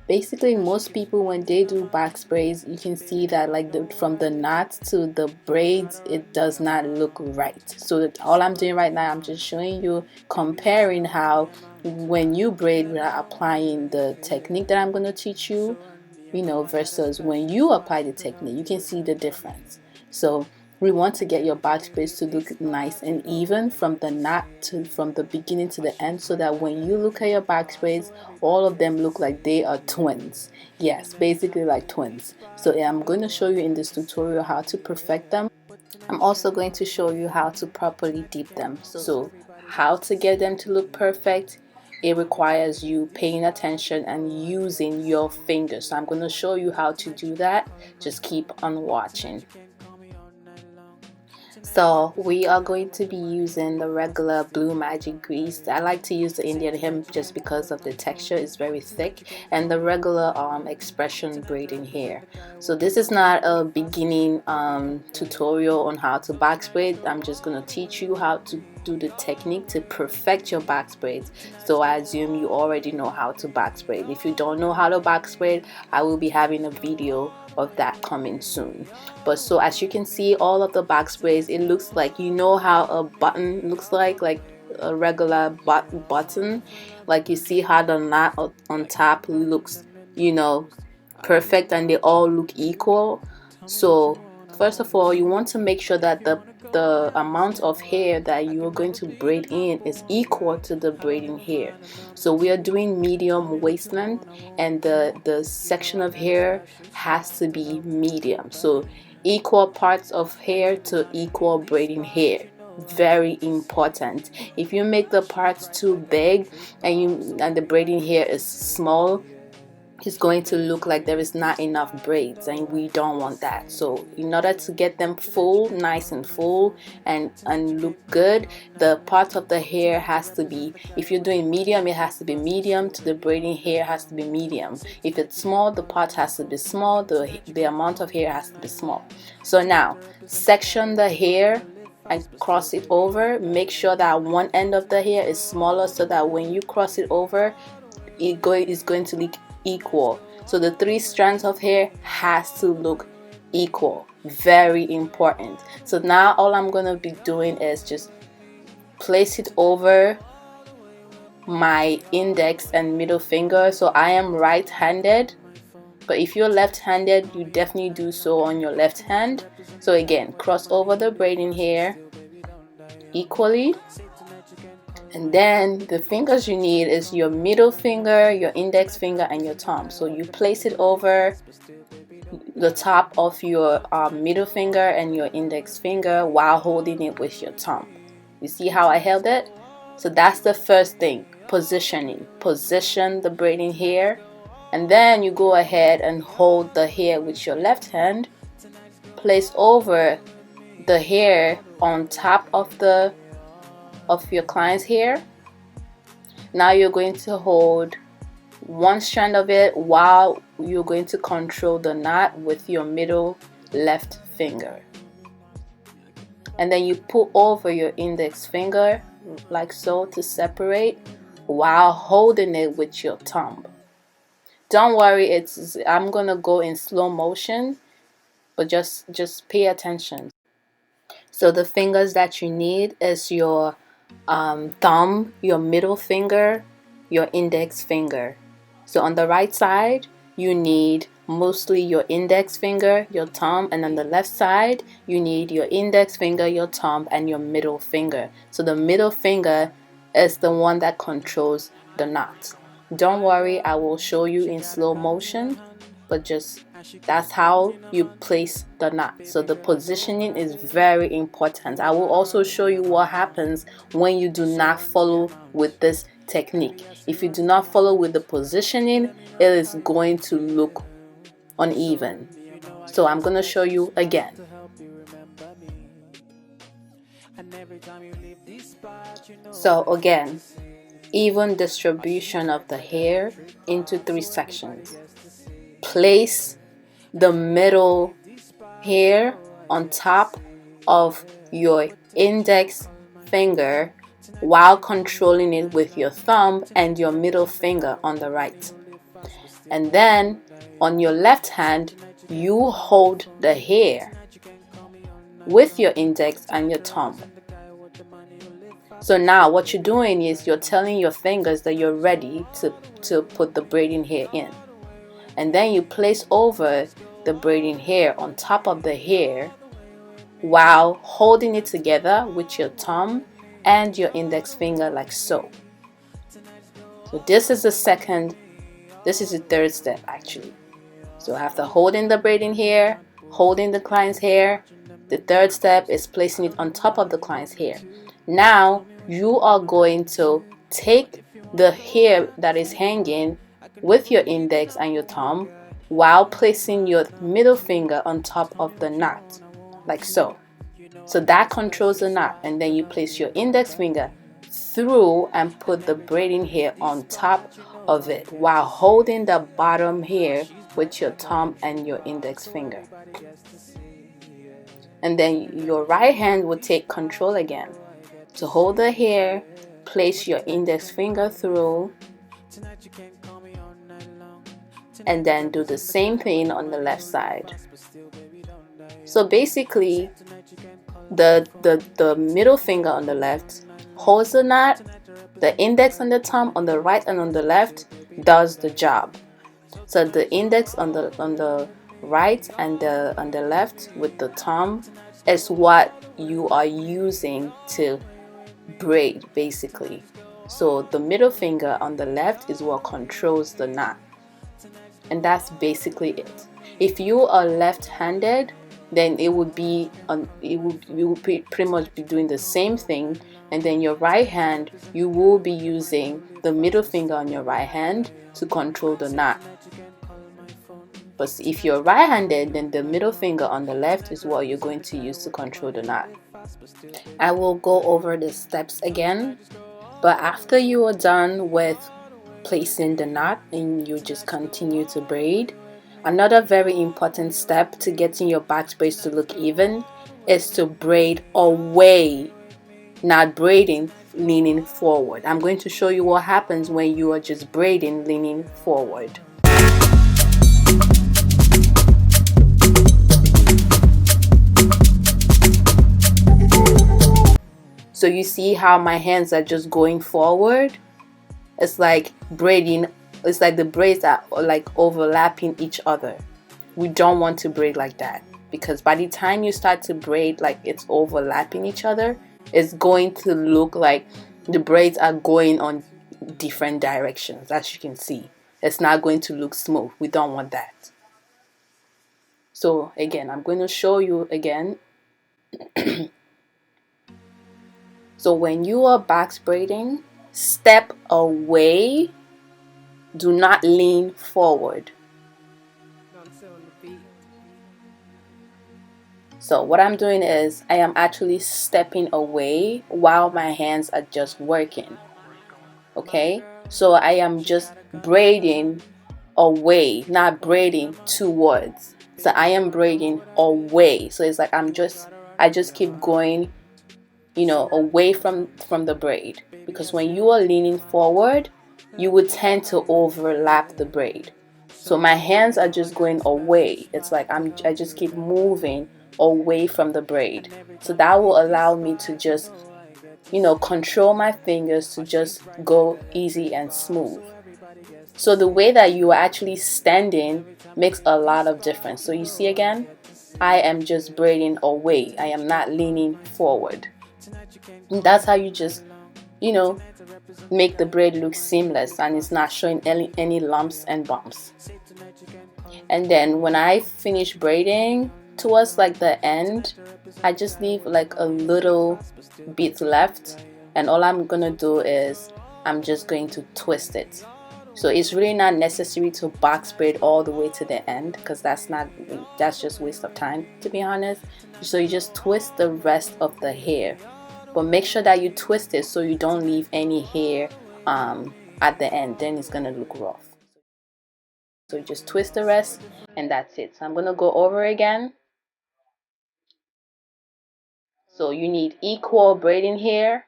Basically, most people when they do box braids, you can see that like from the knots to the braids, it does not look right. So all I'm doing right now, I'm just showing you, comparing how when you braid without applying the technique that I'm going to teach you, versus when you apply the technique, you can see the difference. So we want to get your box braids to look nice and even from the knot to from the beginning to the end, so that when you look at your box braids, all of them look like they are twins. Yes, basically like twins. So yeah, I'm going to show you in this tutorial how to perfect them. I'm also going to show you how to properly dip them. So how to get them to look perfect, it requires you paying attention and using your fingers. So I'm going to show you how to do that. Just keep on watching. So we are going to be using the regular Blue Magic grease. I like to use the Indian hemp just because of the texture. It's very thick, and the regular expression braiding hair. So this is not a beginning tutorial on how to box braid. I'm just going to teach you how to do the technique to perfect your box braids. So I assume you already know how to box braid. If you don't know how to box braid, I will be having a video of that coming soon. But so as you can see, all of the box braids, it looks like, how a button looks like a regular button. Like you see how the knot on top looks, perfect, and they all look equal. So first of all, you want to make sure that the amount of hair that you're going to braid in is equal to the braiding hair. So we are doing medium waist length, and the section of hair has to be medium. So equal parts of hair to equal braiding hair. Very important. If you make the parts too big and the braiding hair is small, it's going to look like there is not enough braids, and we don't want that. So in order to get them full, nice and full, and look good, the part of the hair has to be, if you're doing medium, it has to be medium to the braiding hair has to be medium. If it's small, the part has to be small, the amount of hair has to be small. So now section the hair and cross it over. Make sure that one end of the hair is smaller, so that when you cross it over, it's going to look equal. So the 3 strands of hair has to look equal. Very important. So now all I'm going to be doing is just place it over my index and middle finger. So I am right-handed, but if you're left-handed, you definitely do so on your left hand. So again, cross over the braiding hair equally. And then the fingers you need is your middle finger, your index finger, and your thumb. So you place it over the top of your middle finger and your index finger while holding it with your thumb. You see how I held it? So that's the first thing, positioning. Position the braiding hair, and then you go ahead and hold the hair with your left hand. Place over the hair on top of your client's hair. Now you're going to hold one strand of it while you're going to control the knot with your middle left finger, and then you pull over your index finger like so to separate while holding it with your thumb. Don't worry, I'm gonna go in slow motion, but just pay attention. So the fingers that you need is your thumb, your middle finger, your index finger. So on the right side, you need mostly your index finger, your thumb, and on the left side, you need your index finger, your thumb, and your middle finger. So the middle finger is the one that controls the knot. Don't worry, I will show you in slow motion, but that's how you place the knot. So the positioning is very important. I will also show you what happens when you do not follow with this technique. If you do not follow with the positioning, it is going to look uneven. So I'm going to show you again. So again, even distribution of the hair into 3 sections. Place the middle hair on top of your index finger while controlling it with your thumb and your middle finger on the right. And then on your left hand, you hold the hair with your index and your thumb. So now what you're doing is you're telling your fingers that you're ready to put the braiding hair in. And then you place over the braiding hair on top of the hair while holding it together with your thumb and your index finger like so. So this is the third step actually. So after holding the braiding hair, holding the client's hair, the third step is placing it on top of the client's hair. Now you are going to take the hair that is hanging with your index and your thumb while placing your middle finger on top of the knot, like so. So that controls the knot, and then you place your index finger through and put the braiding hair on top of it while holding the bottom hair with your thumb and your index finger. And then your right hand will take control again. To hold the hair, place your index finger through and then do the same thing on the left side. So basically the middle finger on the left holds the knot, the index and the thumb on the right and on the left does the job. So the index on the right and on the left with the thumb is what you are using to braid basically. So the middle finger on the left is what controls the knot, and that's basically it. If you are left-handed, then it would be you would pretty much be doing the same thing, and then your right hand, you will be using the middle finger on your right hand to control the knot. But if you're right-handed, then the middle finger on the left is what you're going to use to control the knot. I will go over the steps again, but after you are done with placing the knot and you just continue to braid, another very important step to getting your back braids to look even is to braid away, not braiding leaning forward. I'm going to show you what happens when you are just braiding leaning forward. So you see how my hands are just going forward? It's like braiding, it's like the braids are like overlapping each other. We don't want to braid like that, because by the time you start to braid like it's overlapping each other, it's going to look like the braids are going on different directions. As you can see, it's not going to look smooth. We don't want that. So again, I'm going to show you again. So when you are back braiding, step away, do not lean forward. So what I'm doing is I am actually stepping away while my hands are just working. Okay, so I am just braiding away, not braiding towards. So I am braiding away. So it's like I just keep going, you know, away from the braid, because when you are leaning forward, you would tend to overlap the braid. So my hands are just going away. It's like I just keep moving away from the braid. So that will allow me to just, you know, control my fingers to just go easy and smooth. So the way that you are actually standing makes a lot of difference. So you see again, I am just braiding away. I am not leaning forward. And that's how you just, you know, make the braid look seamless and it's not showing any lumps and bumps. And then when I finish braiding towards like the end, I just leave like a little bit left, and all I'm gonna do is I'm just going to twist it. So it's really not necessary to box braid all the way to the end, because that's just waste of time, to be honest. So you just twist the rest of the hair, but make sure that you twist it so you don't leave any hair at the end, then it's gonna look rough. So you just twist the rest and that's it. So I'm gonna go over again. So you need equal braiding hair.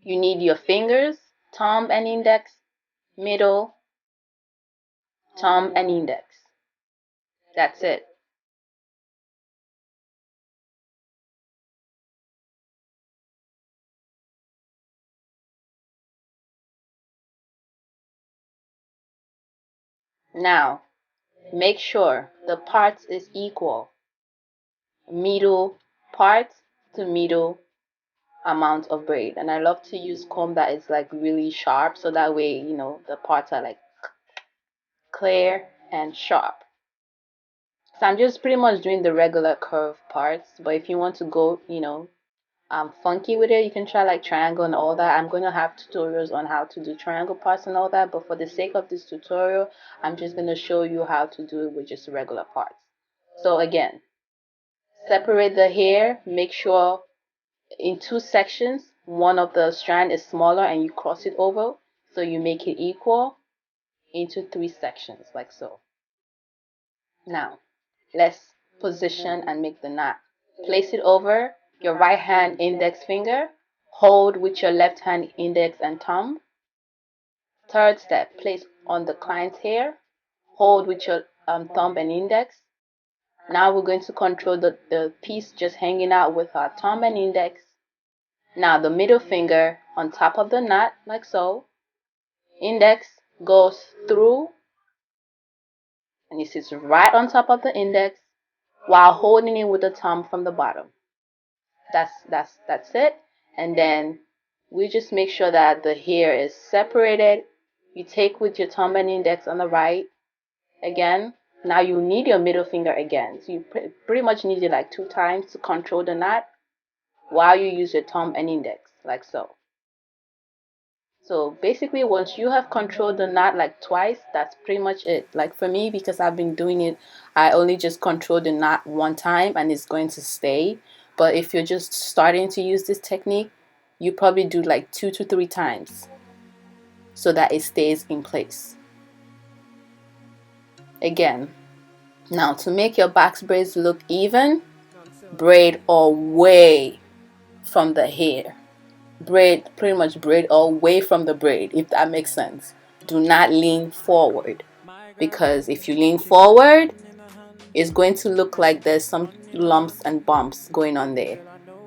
You need your fingers, thumb and index, middle, thumb and index. That's it. Now, make sure the parts is equal. Middle part to middle amount of braid. And I love to use comb that is like really sharp, so that way, you know, the parts are like clear and sharp. So I'm just pretty much doing the regular curve parts, but if you want to go, you know, funky with it, you can try like triangle and all that. I'm going to have tutorials on how to do triangle parts and all that, but for the sake of this tutorial, I'm just going to show you how to do it with just regular parts. So again, separate the hair, make sure in two sections, one of the strand is smaller and you cross it over, so you make it equal into three sections like so. Now, let's position and make the knot. Place it over your right hand index finger, hold with your left hand index and thumb. Third step, place on the client's hair, hold with your thumb and index. Now we're going to control the piece just hanging out with our thumb and index. Now the middle finger on top of the knot, like so. Index goes through and it sits right on top of the index while holding it with the thumb from the bottom. That's it. And then we just make sure that the hair is separated. You take with your thumb and index on the right. Again, now you need your middle finger again. So you pretty much need it like 2 times to control the knot while you use your thumb and index, like so. So basically, once you have controlled the knot like twice, that's pretty much it. Like for me, because I've been doing it, I only just control the knot 1 time and it's going to stay. But if you're just starting to use this technique, you probably do like 2 to 3 times so that it stays in place. Again, now to make your box braids look even, braid away from the hair. Braid, pretty much braid away from the braid, if that makes sense. Do not lean forward, because if you lean forward, it's going to look like there's some lumps and bumps going on there.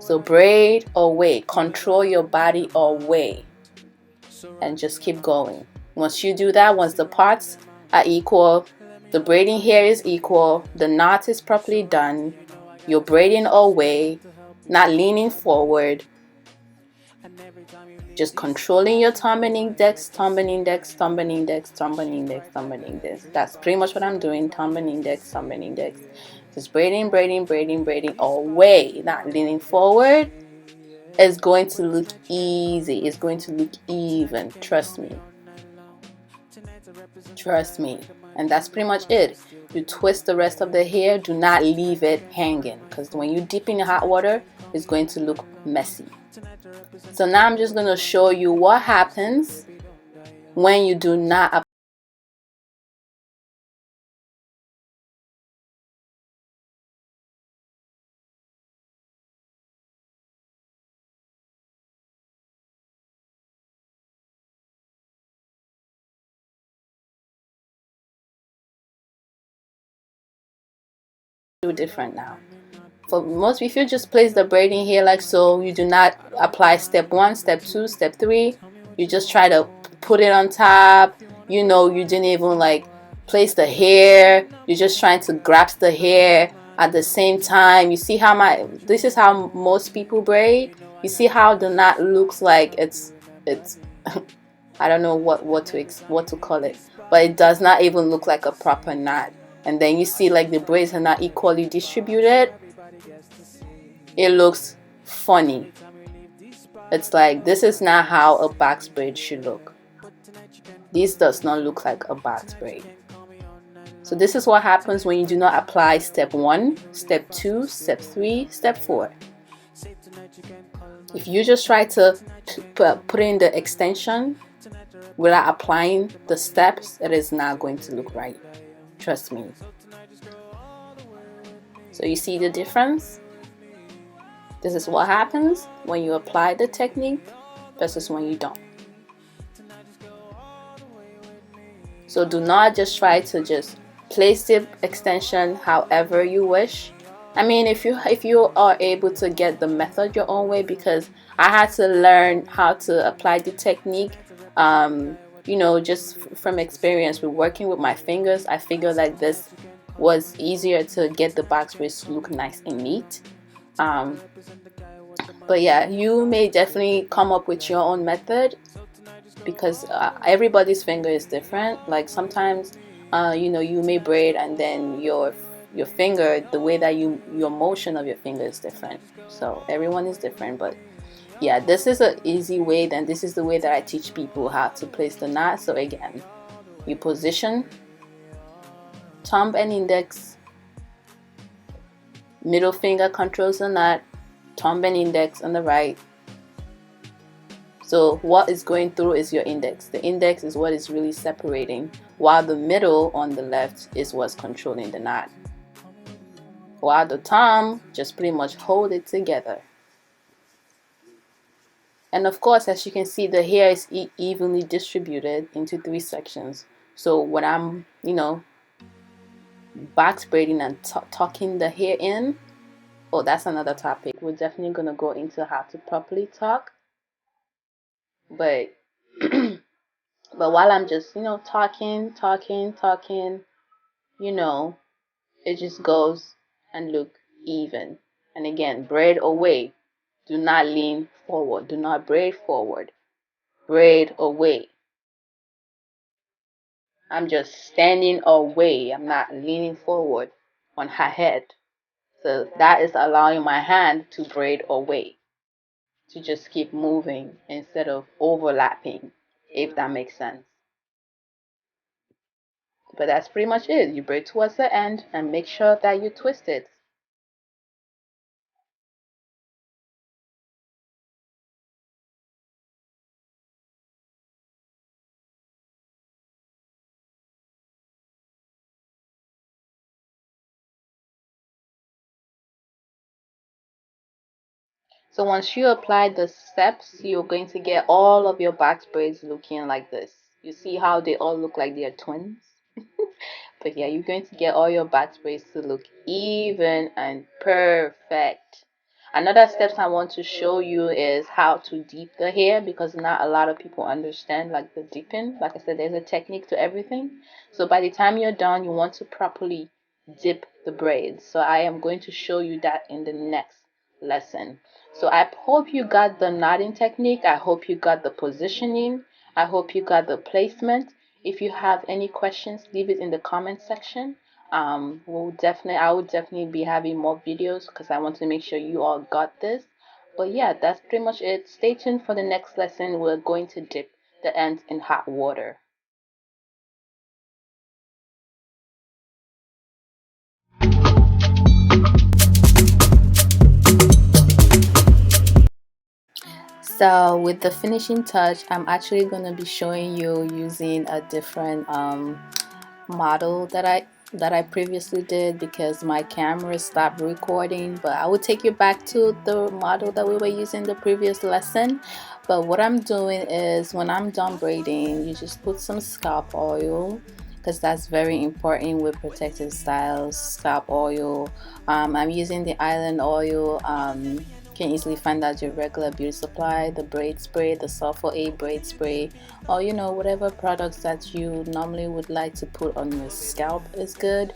So braid away, control your body away, and just keep going. Once you do that, once the parts are equal, the braiding hair is equal, the knot is properly done, you're braiding away, not leaning forward, just controlling your thumb and index, thumb and index, thumb and index, thumb and index, thumb and index. That's pretty much what I'm doing. Thumb and index, thumb and index. Just braiding, braiding, braiding, braiding away, not leaning forward. It's going to look easy. It's going to look even. Trust me. Trust me. And that's pretty much it. You twist the rest of the hair. Do not leave it hanging, because when you dip in the hot water, it's going to look messy. So now I'm just going to show you what happens when you do not do different now. For most, if you just place the braiding here like so, you do not apply step 1, step 2, step 3. You just try to put it on top. You know, you didn't even like place the hair. You're just trying to grasp the hair at the same time. You see how this is how most people braid. You see how the knot looks like it's I don't know what to call it, but it does not even look like a proper knot. And then you see like the braids are not equally distributed. It looks funny. It's like, this is not how a box braid should look. This does not look like a box braid. So this is what happens when you do not apply step 1, step 2, step 3, step 4. If you just try to put in the extension without applying the steps, it is not going to look right. Trust me. So you see the difference? This is what happens when you apply the technique versus when you don't. So do not just try to just place the extension however you wish. I mean, if you are able to get the method your own way, because I had to learn how to apply the technique, you know, just from experience with working with my fingers. I figured like this was easier to get the box braids to look nice and neat. But yeah, you may definitely come up with your own method, because everybody's finger is different. Like sometimes you know, you may braid and then your finger, the way that your motion of your finger is different. So everyone is different. But yeah, this is an easy way. Then this is the way that I teach people how to place the knot. So again, you position thumb and index, middle finger controls the knot, thumb and index on the right. So what is going through is your index. The index is what is really separating, while the middle on the left is what's controlling the knot. While the thumb just pretty much hold it together. And of course, as you can see, the hair is evenly distributed into 3 sections. So when I'm, you know, box braiding and tucking the hair in, oh, that's another topic. We're definitely going to go into how to properly tuck. But but while I'm just, you know, talking, you know, it just goes and look even. And again, braid away. Do not lean forward. Do not braid forward. Braid away. I'm just standing away. I'm not leaning forward on her head. So that is allowing my hand to braid away, to just keep moving instead of overlapping, if that makes sense. But that's pretty much it. You braid towards the end and make sure that you twist it. So once you apply the steps, you're going to get all of your box braids looking like this. You see how they all look like they're twins? But yeah, you're going to get all your box braids to look even and perfect. Another steps I want to show you is how to deep the hair, because not a lot of people understand like the deeping. Like I said, there's a technique to everything. So by the time you're done, you want to properly dip the braids. So I am going to show you that in the next lesson. So I hope you got the knotting technique. I hope you got the positioning. I hope you got the placement. If you have any questions, leave it in the comment section. I will definitely be having more videos, because I want to make sure you all got this. But yeah, that's pretty much it. Stay tuned for the next lesson. We're going to dip the ends in hot water. So with the finishing touch, I'm actually going to be showing you using a different model that I previously did, because my camera stopped recording. But I will take you back to the model that we were using the previous lesson. But what I'm doing is, when I'm done braiding, you just put some scalp oil, because that's very important with protective styles. Scalp oil. I'm using the island oil. You can easily find that at your regular beauty supply. The braid spray, the sulfur A braid spray, or you know, whatever products that you normally would like to put on your scalp is good.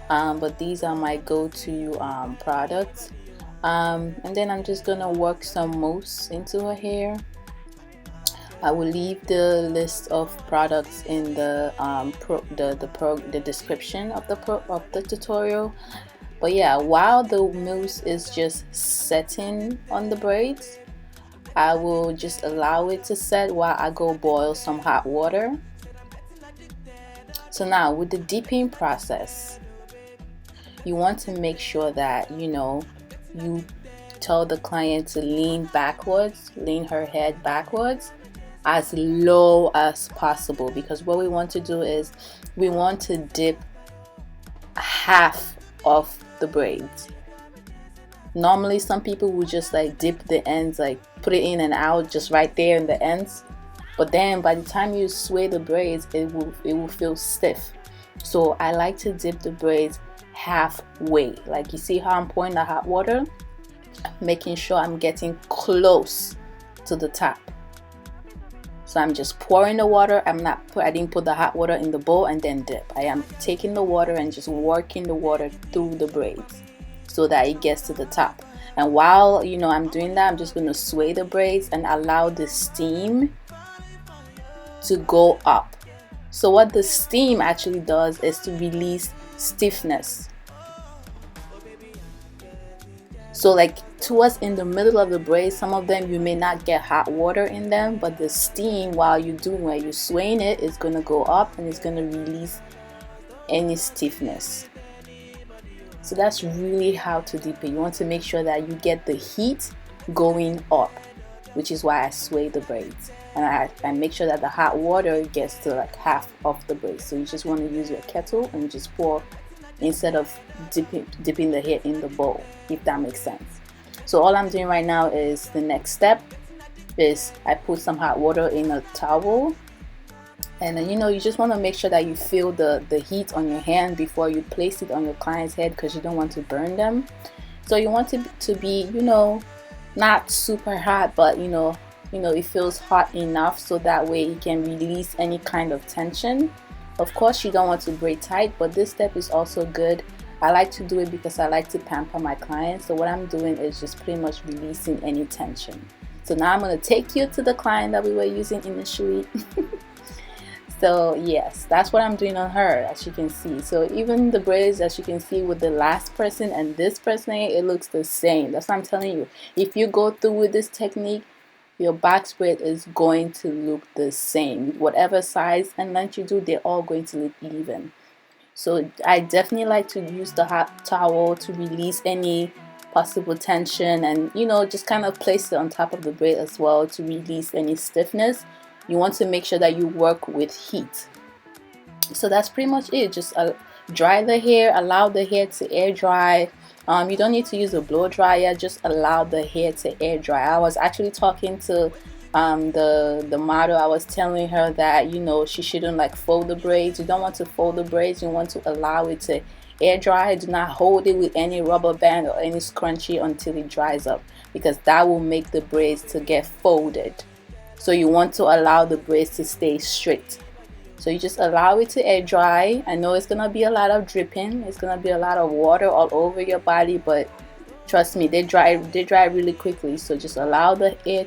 But these are my go-to products. And then I'm just gonna work some mousse into her hair. I will leave the list of products in the description of the tutorial. But yeah, while the mousse is just setting on the braids, I will just allow it to set while I go boil some hot water. So now with the dipping process, you want to make sure that, you know, you tell the client to lean backwards, lean her head backwards as low as possible, because what we want to do is we want to dip half of the braids. Normally some people will just like dip the ends, like put it in and out just right there in the ends. but then by the time you sway the braids, it will feel stiff. So I like to dip the braids halfway. Like, you see how I'm pouring the hot water, making sure I'm getting close to the top. So I'm just pouring the water. I didn't put the hot water in the bowl and then dip. I am taking the water and just working the water through the braids so that it gets to the top. And while I'm doing that, I'm just going to sway the braids and allow the steam to go up. So what the steam actually does is to release stiffness. So like towards in the middle of the braids, some of them you may not get hot water in them, but the steam while you're swaying it is going to go up and it's going to release any stiffness. So that's really how to dip it. You want to make sure that you get the heat going up, which is why I sway the braids. And I make sure that the hot water gets to like half of the braids. So you just want to use your kettle and just pour instead of dipping the hair in the bowl, if that makes sense. So all I'm doing right now is the next step is I put some hot water in a towel, and then you just want to make sure that you feel the heat on your hand before you place it on your client's head, because you don't want to burn them. So you want it to be not super hot, but it feels hot enough so that way you can release any kind of tension. Of course, you don't want to braid tight, but this step is also good. I like to do it because I like to pamper my clients. So what I'm doing is just pretty much releasing any tension. So now I'm going to take you to the client that we were using initially. So yes, that's what I'm doing on her, as you can see. So even the braids, as you can see with the last person and this person, it looks the same. That's what I'm telling you. If you go through with this technique, your box braid is going to look the same. Whatever size and length you do, they're all going to look even. So I definitely like to use the hot towel to release any possible tension, and just kind of place it on top of the braid as well to release any stiffness. You want to make sure that you work with heat. So that's pretty much it. Just dry the hair, allow the hair to air dry. You don't need to use a blow dryer, just allow the hair to air dry. I was actually talking to the model. I was telling her that she shouldn't like fold the braids. You don't want to fold the braids. You want to allow it to air dry. Do not hold it with any rubber band or any scrunchie until it dries up, because that will make the braids to get folded. So you want to allow the braids to stay straight. So you just allow it to air dry. I know it's gonna be a lot of dripping, it's gonna be a lot of water all over your body, but trust me, they dry really quickly. So just allow the hair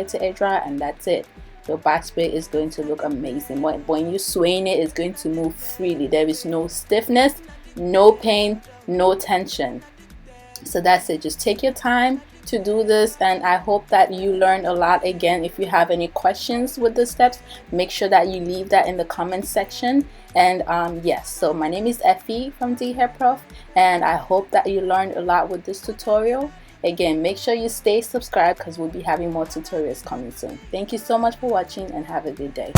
to air dry, and that's it. Your box braid is going to look amazing. When you're swaying it, it's going to move freely. There is no stiffness, no pain, no tension. So that's it. Just take your time to do this, and I hope that you learned a lot. Again, if you have any questions with the steps, make sure that you leave that in the comment section. And yes, so my name is Effie from The Hair Prof, and I hope that you learned a lot with this tutorial. Again, make sure you stay subscribed because we'll be having more tutorials coming soon. Thank you so much for watching, and have a good day.